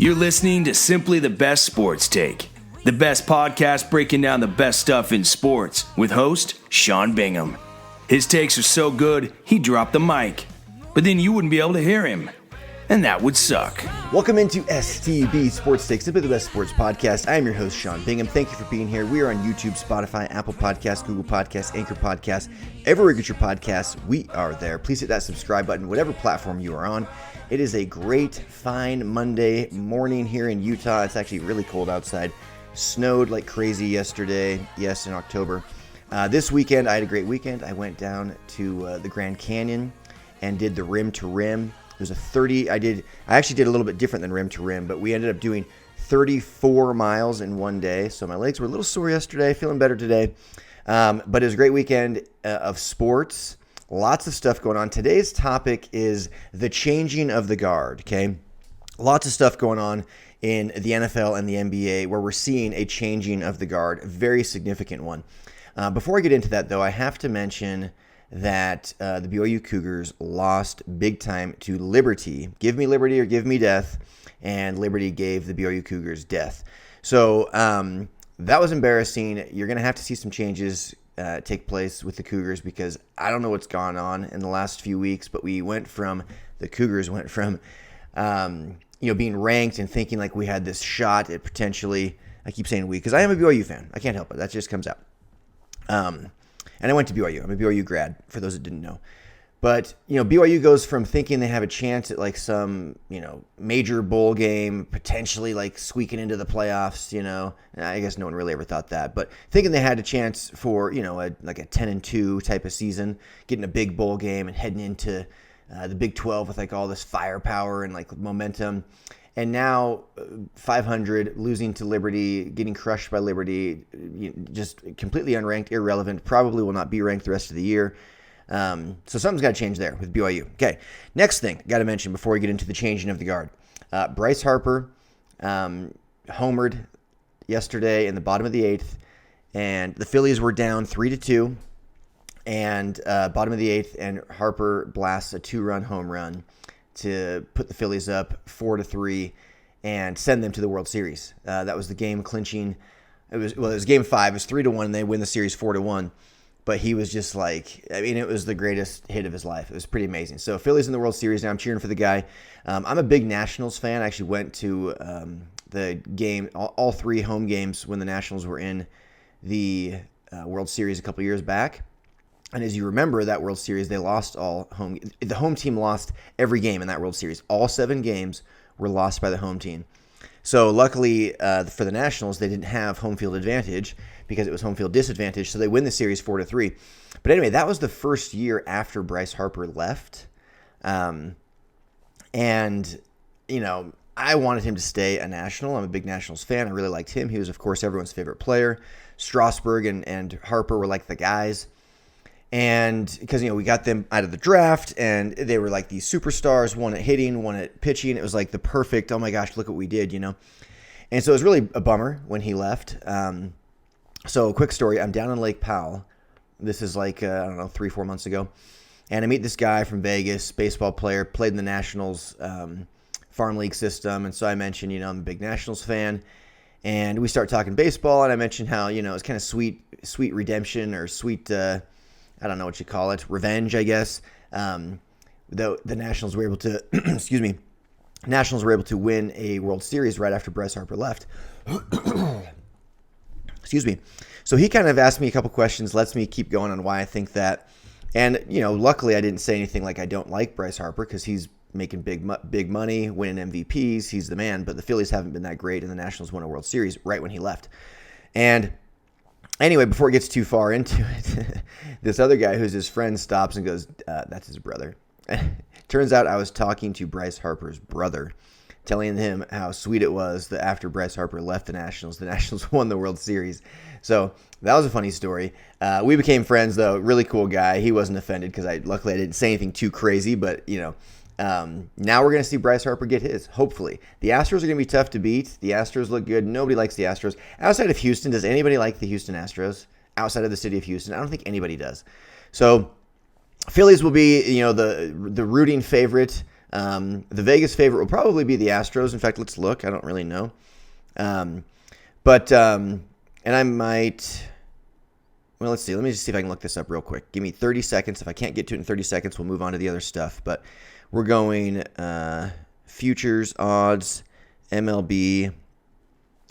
You're listening to Simply the Best Sports Take, the best podcast breaking down the best stuff in sports with host Sean Bingham. His takes are so good, he dropped the mic, but then you wouldn't be able to hear him, and that would suck. Welcome into STB Sports Take, Simply the Best Sports Podcast. I am your host, Sean Bingham. Thank you for being here. We are on YouTube, Spotify, Apple Podcasts, Google Podcasts, Anchor Podcasts. Everywhere you get your podcasts, we are there. Please hit that subscribe button, whatever platform you are on. It is a great, fine Monday morning here in Utah. It's actually really cold outside. Snowed like crazy yesterday, yes, in October. This weekend, I had a great weekend. I went down to the Grand Canyon and did the rim to rim. It was a 30, I actually did a little bit different than rim to rim, but we ended up doing 34 miles in one day. So my legs were a little sore yesterday, feeling better today. But it was a great weekend of sports. Lots of stuff going on. Today's topic is the changing of the guard, okay? Lots of stuff going on in the NFL and the NBA where we're seeing a changing of the guard, a very significant one. Before I get into that, though, I have to mention that the BYU Cougars lost big time to Liberty. Give me liberty or give me death, and Liberty gave the BYU Cougars death. So that was embarrassing. You're going to have to see some changes take place with the Cougars because I don't know what's gone on in the last few weeks, but the Cougars went from being ranked and thinking like we had this shot at potentially, I keep saying we because I am a BYU fan. I can't help it. That just comes out. And I went to BYU. I'm a BYU grad, for those that didn't know. But, BYU goes from thinking they have a chance at like some, major bowl game, potentially like squeaking into the playoffs, I guess no one really ever thought that. But thinking they had a chance for, a 10-2 type of season, getting a big bowl game and heading into the Big 12 with like all this firepower and like momentum. And now 500, losing to Liberty, getting crushed by Liberty, just completely unranked, irrelevant, probably will not be ranked the rest of the year. So something's got to change there with BYU. Okay, next thing got to mention before we get into the changing of the guard. Bryce Harper homered yesterday in the bottom of the eighth, and the Phillies were down 3-2, and bottom of the eighth, and Harper blasts a 2-run home run to put the Phillies up 4-3 and send them to the World Series. That was the game clinching. It was game 5. It was 3-1, and they win the series 4-1. But he was just like, it was the greatest hit of his life. It was pretty amazing. So Phillies in the World Series. Now I'm cheering for the guy. I'm a big Nationals fan. I actually went to the game, all 3 home games when the Nationals were in the World Series a couple years back. And as you remember, that World Series, they lost the home team lost every game in that World Series. All 7 games were lost by the home team. So luckily for the Nationals, they didn't have home field advantage because it was home field disadvantage. So they win the series 4-3. But anyway, that was the first year after Bryce Harper left. And, I wanted him to stay a National. I'm a big Nationals fan. I really liked him. He was, of course, everyone's favorite player. Strasburg and Harper were like the guys. And because, we got them out of the draft and they were like these superstars, one at hitting, one at pitching. It was like the perfect, oh my gosh, look what we did, And so it was really a bummer when he left. So quick story, I'm down in Lake Powell. This is like, 3-4 months ago. And I meet this guy from Vegas, baseball player, played in the Nationals farm league system. And so I mentioned, I'm a big Nationals fan. And we start talking baseball. And I mentioned how, it's kind of sweet redemption or sweet, I don't know what you call it, revenge, I guess. The Nationals were able to, Nationals were able to win a World Series right after Bryce Harper left. Excuse me. So he kind of asked me a couple questions, lets me keep going on why I think that. And, luckily I didn't say anything like I don't like Bryce Harper because he's making big money, winning MVPs. He's the man, but the Phillies haven't been that great, and the Nationals won a World Series right when he left. And anyway, before it gets too far into it, this other guy who's his friend stops and goes, that's his brother. Turns out I was talking to Bryce Harper's brother, telling him how sweet it was that after Bryce Harper left the Nationals won the World Series. So that was a funny story. We became friends, though. Really cool guy. He wasn't offended because luckily I didn't say anything too crazy, but, now we're going to see Bryce Harper get his, hopefully. The Astros are going to be tough to beat. The Astros look good. Nobody likes the Astros. Outside of Houston, does anybody like the Houston Astros? Outside of the city of Houston? I don't think anybody does. So Phillies will be, the rooting favorite The Vegas favorite will probably be the Astros. In fact, let's look. I don't really know. And I might... Well, let's see. Let me just see if I can look this up real quick. Give me 30 seconds. If I can't get to it in 30 seconds, we'll move on to the other stuff. But we're going futures, odds, MLB,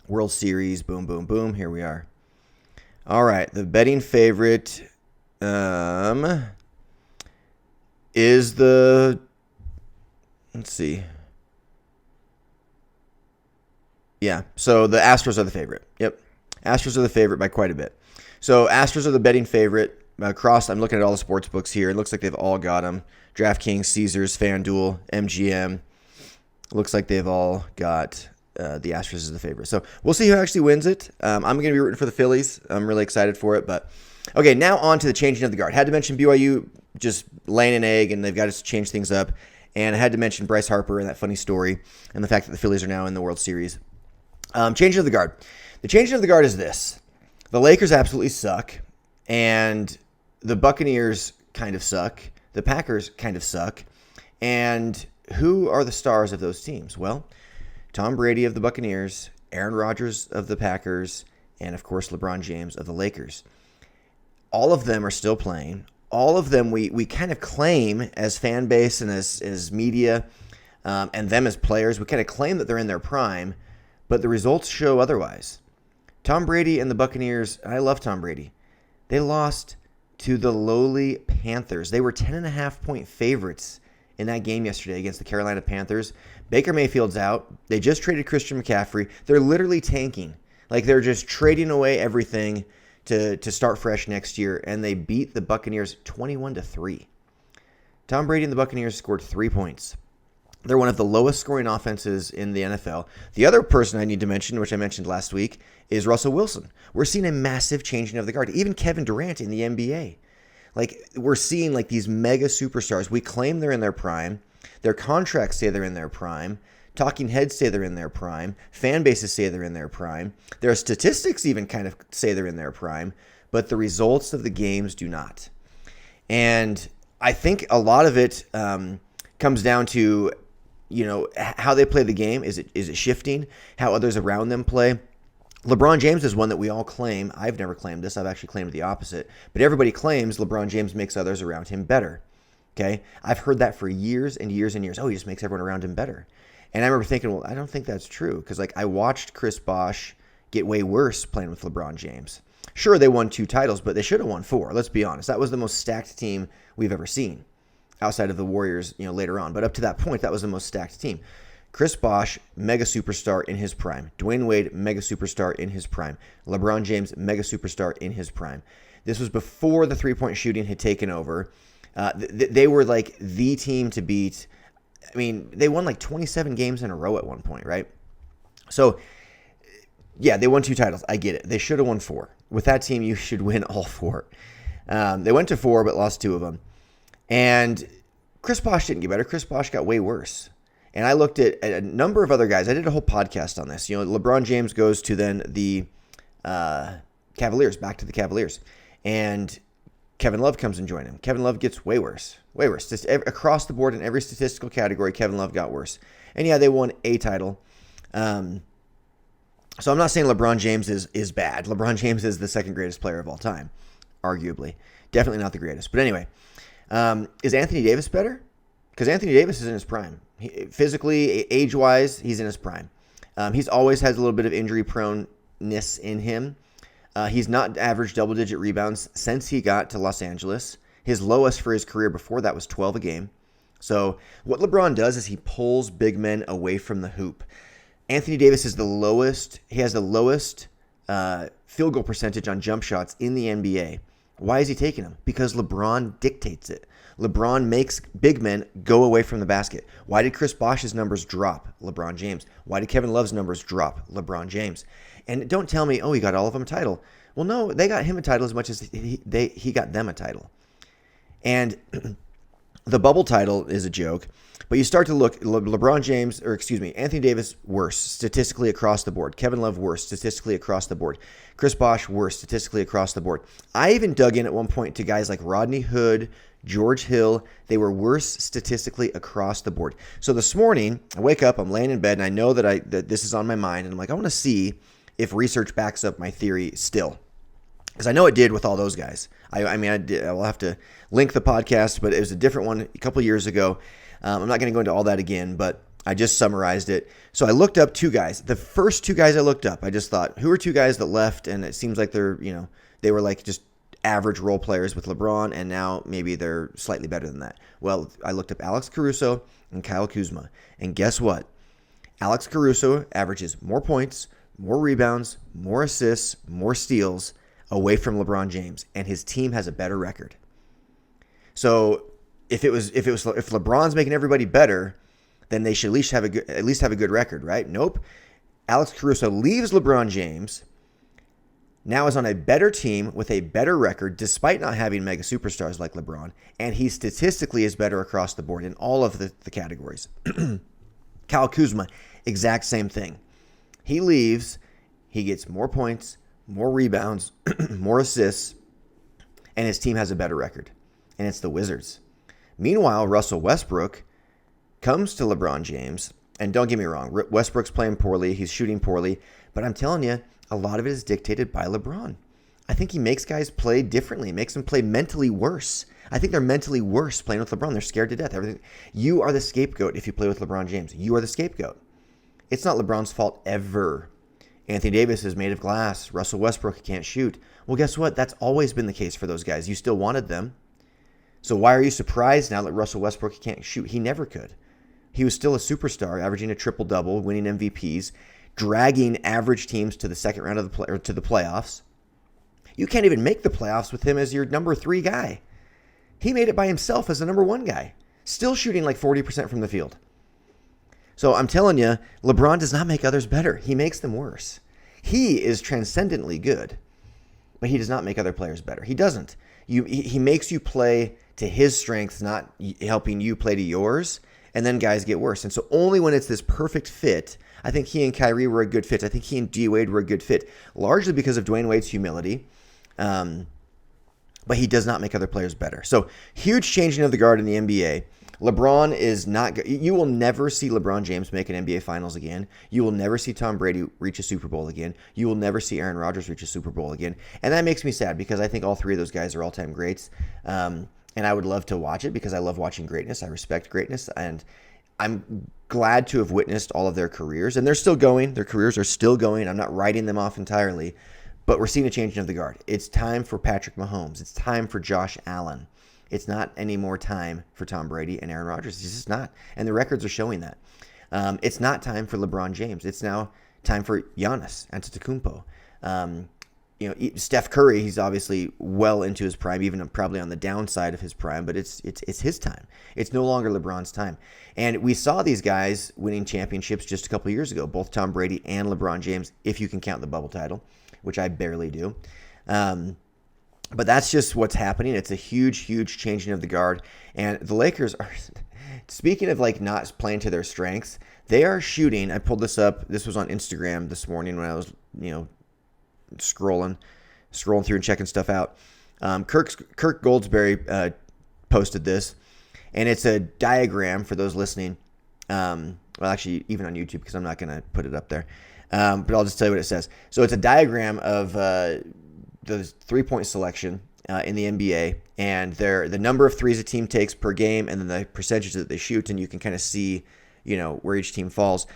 World Series, boom, boom, boom. Here we are. All right. The betting favorite is the... Let's see. Yeah, so the Astros are the favorite. Yep. Astros are the favorite by quite a bit. So Astros are the betting favorite across. I'm looking at all the sports books here. It looks like they've all got them. DraftKings, Caesars, FanDuel, MGM. Looks like they've all got the Astros as the favorite. So we'll see who actually wins it. I'm going to be rooting for the Phillies. I'm really excited for it. But okay, now on to the changing of the guard. Had to mention BYU just laying an egg, and they've got to change things up. And I had to mention Bryce Harper and that funny story and the fact that the Phillies are now in the World Series. Changing of the guard. The changing of the guard is this. The Lakers absolutely suck, and the Buccaneers kind of suck. The Packers kind of suck. And who are the stars of those teams? Well, Tom Brady of the Buccaneers, Aaron Rodgers of the Packers, and, of course, LeBron James of the Lakers. All of them are still playing. All of them we kind of claim as fan base and as media and them as players. We kind of claim that they're in their prime, but the results show otherwise. Tom Brady and the Buccaneers, I love Tom Brady. They lost to the lowly Panthers. They were 10.5-point favorites in that game yesterday against the Carolina Panthers. Baker Mayfield's out. They just traded Christian McCaffrey. They're literally tanking. Like, they're just trading away everything to start fresh next year, and they beat the Buccaneers 21-3. Tom Brady and the Buccaneers scored 3 points. They're one of the lowest scoring offenses in the NFL. The other person I need to mention, which I mentioned last week, is Russell Wilson. We're seeing a massive changing of the guard. Even Kevin Durant in the NBA. Like, we're seeing like these mega superstars. We claim they're in their prime. Their contracts say they're in their prime. Talking heads say they're in their prime. Fan bases say they're in their prime. Their statistics even kind of say they're in their prime. But the results of the games do not. And I think a lot of it comes down to, you know, how they play the game. Is it shifting? How others around them play? LeBron James is one that we all claim. I've never claimed this. I've actually claimed the opposite. But everybody claims LeBron James makes others around him better. Okay? I've heard that for years and years and years. Oh, he just makes everyone around him better. And I remember thinking, well, I don't think that's true. Because, like, I watched Chris Bosh get way worse playing with LeBron James. Sure, they won 2 titles, but they should have won 4. Let's be honest. That was the most stacked team we've ever seen. Outside of the Warriors, you know, later on. But up to that point, that was the most stacked team. Chris Bosh, mega superstar in his prime. Dwayne Wade, mega superstar in his prime. LeBron James, mega superstar in his prime. This was before the three-point shooting had taken over. They were like the team to beat. I mean, they won like 27 games in a row at one point, right? So, yeah, they won 2 titles. I get it. They should have won 4. With that team, you should win all 4. They went to 4, but lost 2 of them. And Chris Bosh didn't get better. Chris Bosh got way worse. And I looked at a number of other guys. I did a whole podcast on this. You know, LeBron James goes to then the Cavaliers, back to the Cavaliers. And Kevin Love comes and joins him. Kevin Love gets way worse. Way worse. Just across the board in every statistical category, Kevin Love got worse. And yeah, they won a title. So I'm not saying LeBron James is bad. LeBron James is the second greatest player of all time, arguably. Definitely not the greatest. But anyway, is Anthony Davis better? Because Anthony Davis is in his prime. Physically, age-wise, he's in his prime. He's always has a little bit of injury proneness in him. He's not averaged double-digit rebounds since he got to Los Angeles. His lowest for his career before that was 12 a game. So what LeBron does is he pulls big men away from the hoop. Anthony Davis is the lowest. He has the lowest field goal percentage on jump shots in the NBA. Why is he taking them? Because LeBron dictates it. LeBron makes big men go away from the basket. Why did Chris Bosh's numbers drop? LeBron James. Why did Kevin Love's numbers drop? LeBron James. And don't tell me, oh, he got all of them a title. Well, no, they got him a title as much as he got them a title. And the bubble title is a joke. But you start to look, Anthony Davis, worse statistically across the board. Kevin Love, worse statistically across the board. Chris Bosh, worse statistically across the board. I even dug in at one point to guys like Rodney Hood, George Hill, they were worse statistically across the board. So this morning, I wake up, I'm laying in bed, and I know that this is on my mind, and I'm like, I want to see if research backs up my theory still. Because I know it did with all those guys. I will have to link the podcast, but it was a different one a couple years ago. I'm not going to go into all that again, but I just summarized it. So I looked up two guys. The first two guys I looked up, I just thought, who are two guys that left? And it seems like they were like just average role players with LeBron, and now maybe they're slightly better than that. Well, I looked up Alex Caruso and Kyle Kuzma. And guess what? Alex Caruso averages more points, more rebounds, more assists, more steals away from LeBron James, and his team has a better record. So if LeBron's making everybody better, then they should at least have a good record, right? Nope. Alex Caruso leaves LeBron James, now is on a better team with a better record, despite not having mega superstars like LeBron, and he statistically is better across the board in all of the categories. Kyle Kuzma, exact same thing. He leaves, he gets more points, more rebounds, more assists, and his team has a better record, and it's the Wizards. Meanwhile, Russell Westbrook comes to LeBron James, and don't get me wrong, Westbrook's playing poorly, he's shooting poorly, but I'm telling you, a lot of it is dictated by LeBron. I think he makes guys play differently, makes them play mentally worse. I think they're mentally worse playing with LeBron. They're scared to death. You are the scapegoat if you play with LeBron James. You are the scapegoat. It's not LeBron's fault ever. Anthony Davis is made of glass. Russell Westbrook can't shoot. Well, guess what? That's always been the case for those guys. You still wanted them. So why are you surprised now that Russell Westbrook can't shoot? He never could. He was still a superstar, averaging a triple-double, winning MVPs, dragging average teams to the second round of to the playoffs. You can't even make the playoffs with him as your number 3 guy. He made it by himself as the number 1 guy, still shooting like 40% from the field. So I'm telling you, LeBron does not make others better. He makes them worse. He is transcendently good, but he does not make other players better. He doesn't. He makes you play to his strengths, not helping you play to yours, and then guys get worse. And so only when it's this perfect fit, I think he and Kyrie were a good fit. I think he and D. Wade were a good fit, largely because of Dwayne Wade's humility. But he does not make other players better. So huge changing of the guard in the NBA. LeBron is not. You will never see LeBron James make an NBA Finals again. You will never see Tom Brady reach a Super Bowl again. You will never see Aaron Rodgers reach a Super Bowl again. And that makes me sad because I think all 3 of those guys are all-time greats. And I would love to watch it because I love watching greatness. I respect greatness. And I'm glad to have witnessed all of their careers. And they're still going. Their careers are still going. I'm not writing them off entirely. But we're seeing a changing of the guard. It's time for Patrick Mahomes. It's time for Josh Allen. It's not any more time for Tom Brady and Aaron Rodgers. It's just not. And the records are showing that. It's not time for LeBron James. It's now time for Giannis Antetokounmpo. Steph Curry, he's obviously well into his prime, even probably on the downside of his prime, but it's his time. It's no longer LeBron's time. And we saw these guys winning championships just a couple of years ago, both Tom Brady and LeBron James, if you can count the bubble title, which I barely do. But that's just what's happening. It's a huge, huge changing of the guard. And the Lakers are, speaking of like not playing to their strengths, they are shooting. I pulled this up. This was on Instagram this morning when I was, scrolling through and checking stuff out. Kirk Goldsberry posted this, and it's a diagram for those listening. Well, actually, even on YouTube, because I'm not going to put it up there. But I'll just tell you what it says. So it's a diagram of the 3-point selection in the NBA, and the number of threes a team takes per game, and then the percentage that they shoot, and you can kind of see, where each team falls.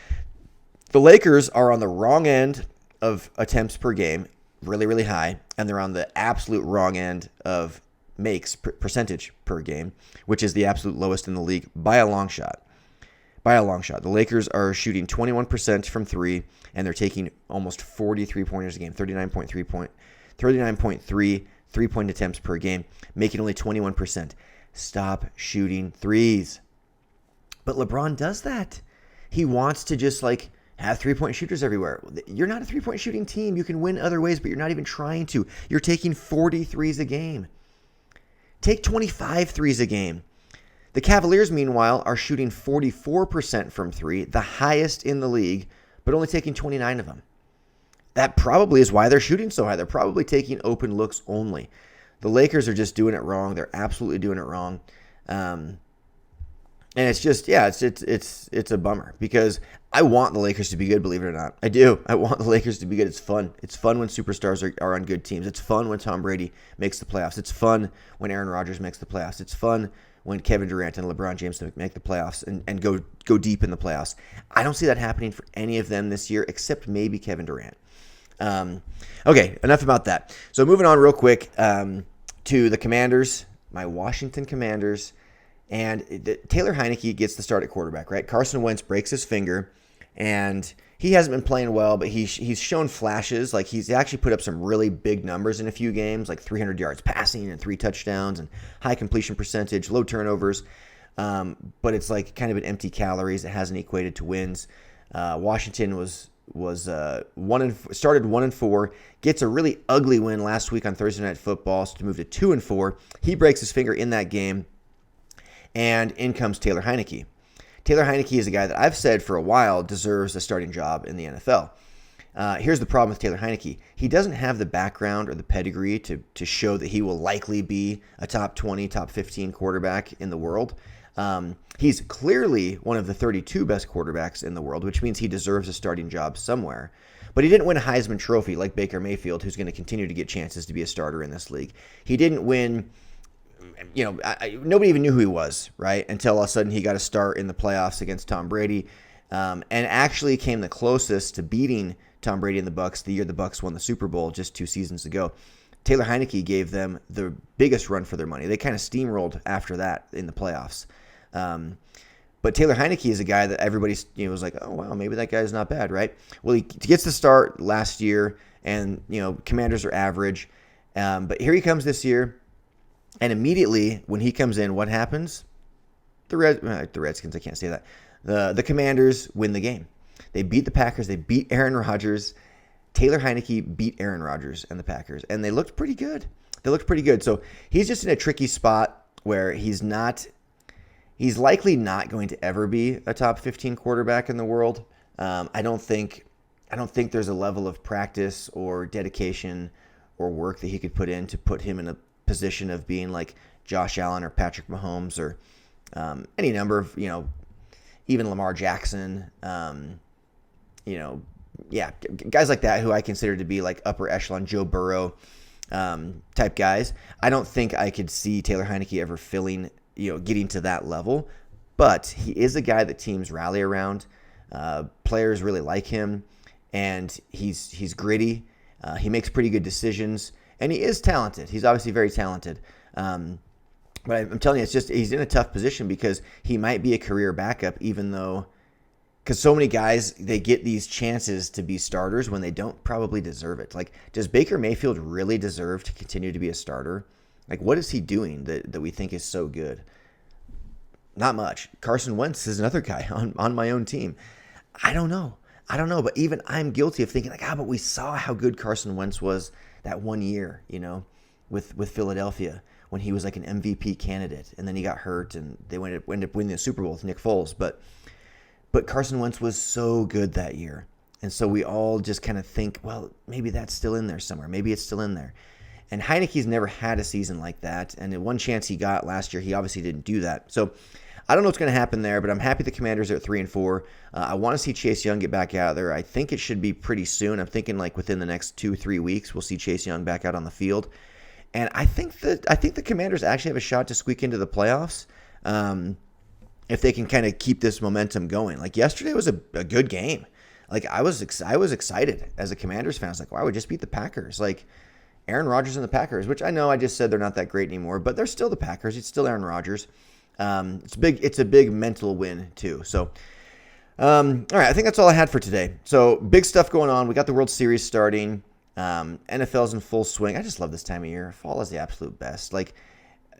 The Lakers are on the wrong end of attempts per game, really, really high, and they're on the absolute wrong end of makes percentage per game, which is the absolute lowest in the league by a long shot. The Lakers are shooting 21% from 3, and they're taking almost 40 3-pointers a game, 39.3 3-point attempts per game, making only 21%. Stop shooting threes. But LeBron does that. He wants to just have 3-point shooters everywhere. You're not a 3-point shooting team. You can win other ways, but you're not even trying to. You're taking 40 threes a game. Take 25 threes a game. The Cavaliers, meanwhile, are shooting 44% from 3, the highest in the league, but only taking 29 of them. That probably is why they're shooting so high. They're probably taking open looks only. The Lakers are just doing it wrong. They're absolutely doing it wrong. And it's just, it's a bummer because I want the Lakers to be good, believe it or not. I do. I want the Lakers to be good. It's fun. It's fun when superstars are on good teams. It's fun when Tom Brady makes the playoffs. It's fun when Aaron Rodgers makes the playoffs. It's fun when Kevin Durant and LeBron James make the playoffs and go deep in the playoffs. I don't see that happening for any of them this year, except maybe Kevin Durant. Okay, enough about that. So moving on real quick to the Commanders, my Washington Commanders. And Taylor Heineke gets the start at quarterback, right? Carson Wentz breaks his finger, and he hasn't been playing well, but he's shown flashes. Like, he's actually put up some really big numbers in a few games, like 300 yards passing and 3 touchdowns and high completion percentage, low turnovers. But it's like kind of an empty calories. It hasn't equated to wins. Washington started 1-4, gets a really ugly win last week on Thursday Night Football, so to move to 2-4. He breaks his finger in that game. And in comes Taylor Heineke. Taylor Heineke is a guy that I've said for a while deserves a starting job in the NFL. Here's the problem with Taylor Heineke. He doesn't have the background or the pedigree to show that he will likely be a top 20, top 15 quarterback in the world. He's clearly one of the 32 best quarterbacks in the world, which means he deserves a starting job somewhere. But he didn't win a Heisman Trophy like Baker Mayfield, who's going to continue to get chances to be a starter in this league. He didn't win... nobody even knew who he was, right? Until all of a sudden he got a start in the playoffs against Tom Brady, and actually came the closest to beating Tom Brady and the Bucs the year the Bucs won the Super Bowl just 2 seasons ago. Taylor Heineke gave them the biggest run for their money. They kind of steamrolled after that in the playoffs. But Taylor Heineke is a guy that everybody was like, oh, wow, maybe that guy's not bad, right? Well, he gets the start last year, and Commanders are average. But here he comes this year. And immediately when he comes in, what happens? The Redskins, I can't say that. The Commanders win the game. They beat the Packers. They beat Aaron Rodgers. Taylor Heineke beat Aaron Rodgers and the Packers. And they looked pretty good. So he's just in a tricky spot where he's likely not going to ever be a top 15 quarterback in the world. I don't think there's a level of practice or dedication or work that he could put in to put him in a position of being like Josh Allen or Patrick Mahomes or any number of, even Lamar Jackson, guys like that who I consider to be like upper echelon Joe Burrow type guys. I don't think I could see Taylor Heineke ever getting to that level, but he is a guy that teams rally around. Players really like him, and he's gritty. He makes pretty good decisions. And he is talented. He's obviously very talented. But I'm telling you, it's just he's in a tough position because he might be a career backup, because so many guys, they get these chances to be starters when they don't probably deserve it. Like, does Baker Mayfield really deserve to continue to be a starter? Like, what is he doing that we think is so good? Not much. Carson Wentz is another guy on my own team. I don't know. But even I'm guilty of thinking but we saw how good Carson Wentz was that one year, with Philadelphia when he was like an MVP candidate, and then he got hurt, and they ended up winning the Super Bowl with Nick Foles. But Carson Wentz was so good that year, and so we all just kind of think, well, maybe that's still in there somewhere. Maybe it's still in there. And Heineke's never had a season like that, and the one chance he got last year, he obviously didn't do that. So I don't know what's going to happen there, but I'm happy the Commanders are at 3-4. I want to see Chase Young get back out there. I think it should be pretty soon. I'm thinking like within the next 2-3 weeks, we'll see Chase Young back out on the field. And I think the Commanders actually have a shot to squeak into the playoffs if they can kind of keep this momentum going. Like, yesterday was a good game. Like, I was excited as a Commanders fan. I was like, wow, we just beat the Packers. Like, Aaron Rodgers and the Packers, which I know I just said they're not that great anymore, but they're still the Packers. It's still Aaron Rodgers. It's a big mental win too. So, all right, I think that's all I had for today. So big stuff going on. We got the World Series starting. NFL's in full swing. I just love this time of year. Fall is the absolute best. Like,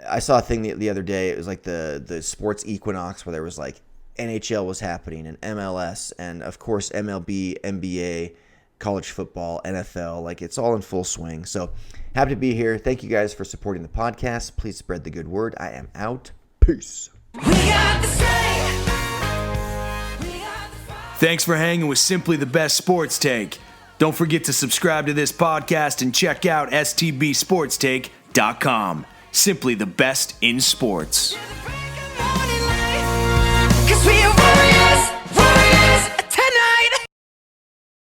I saw a thing the other day. It was like the sports equinox where there was like NHL was happening and MLS and of course MLB, NBA, college football, NFL. Like, it's all in full swing. So happy to be here. Thank you guys for supporting the podcast. Please spread the good word. I am out. Peace. Thanks for hanging with Simply the Best Sports Take. Don't forget to subscribe to this podcast and check out STB Sports Take STBSportsTake.com. Simply the best in sports.